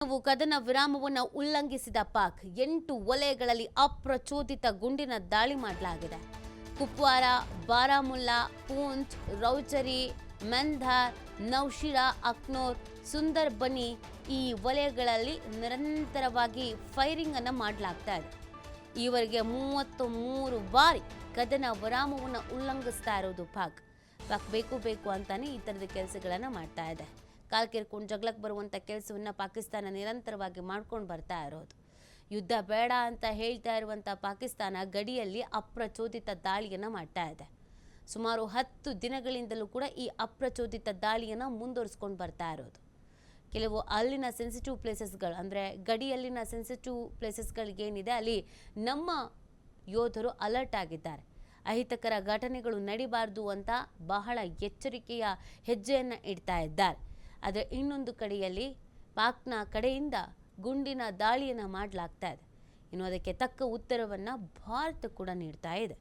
ನಾವು ಕದನ ವಿರಾಮವನ್ನು ಉಲ್ಲಂಘಿಸಿದ ಪಾಕ್ 8 ವಲಯಗಳಲ್ಲಿ ಅಪ್ರಚೋದಿತ ಗುಂಡಿನ ದಾಳಿ ಮಾಡಲಾಗಿದೆ. ಕುಪ್ವಾರ, ಬಾರಾಮುಲ್ಲಾ, ಪೂಂಚ್, ರೌಚರಿ, ಮೆಂಧಾರ್, ನೌಶಿರಾ, ಅಕ್ನೂರ್, ಸುಂದರ್ಬನಿ ಈ ವಲಯಗಳಲ್ಲಿ ನಿರಂತರವಾಗಿ ಫೈರಿಂಗ್ ಅನ್ನು ಮಾಡಲಾಗ್ತಾ ಇದೆ. ಈವರೆಗೆ 33 ಬಾರಿ ಕದನ ವಿರಾಮವನ್ನು ಉಲ್ಲಂಘಿಸ್ತಾ ಇರೋದು ಪಾಕ್ ಬೇಕು ಅಂತಾನೆ ಈ ಥರದ ಕೆಲಸಗಳನ್ನು ಮಾಡ್ತಾ ಇದೆ. ಕಾಲ್ ಕೇರ್ಕೊಂಡು ಜಗಳಕ್ಕೆ ಬರುವಂಥ ಕೆಲಸವನ್ನು ಪಾಕಿಸ್ತಾನ ನಿರಂತರವಾಗಿ ಮಾಡ್ಕೊಂಡು ಬರ್ತಾ ಇರೋದು. ಯುದ್ಧ ಬೇಡ ಅಂತ ಹೇಳ್ತಾ ಇರುವಂಥ ಪಾಕಿಸ್ತಾನ ಗಡಿಯಲ್ಲಿ ಅಪ್ರಚೋದಿತ ದಾಳಿಯನ್ನು ಮಾಡ್ತಾ ಇದೆ. ಸುಮಾರು 10 ದಿನಗಳಿಂದಲೂ ಕೂಡ ಈ ಅಪ್ರಚೋದಿತ ದಾಳಿಯನ್ನು ಮುಂದುವರಿಸ್ಕೊಂಡು ಬರ್ತಾ ಇರೋದು. ಕೆಲವು ಅಲ್ಲಿನ ಸೆನ್ಸಿಟಿವ್ ಪ್ಲೇಸಸ್ಗಳು ಅಂದರೆ ಗಡಿಯಲ್ಲಿನ ಸೆನ್ಸಿಟಿವ್ ಪ್ಲೇಸಸ್ಗಳಿಗೇನಿದೆ ಅಲ್ಲಿ ನಮ್ಮ ಯೋಧರು ಅಲರ್ಟ್ ಆಗಿದ್ದಾರೆ. ಅಹಿತಕರ ಘಟನೆಗಳು ನಡಿಬಾರ್ದು ಅಂತ ಬಹಳ ಎಚ್ಚರಿಕೆಯ ಹೆಜ್ಜೆಯನ್ನು ಇಡ್ತಾ ಇದ್ದಾರೆ. ಆದರೆ ಇನ್ನೊಂದು ಕಡೆಯಲ್ಲಿ ಪಾಕ್ನ ಕಡೆಯಿಂದ ಗುಂಡಿನ ದಾಳಿಯನ್ನು ಮಾಡಲಾಗ್ತಾ ಇದೆ. ಇನ್ನು ಅದಕ್ಕೆ ತಕ್ಕ ಉತ್ತರವನ್ನು ಭಾರತ ಕೂಡ ನೀಡ್ತಾ ಇದೆ.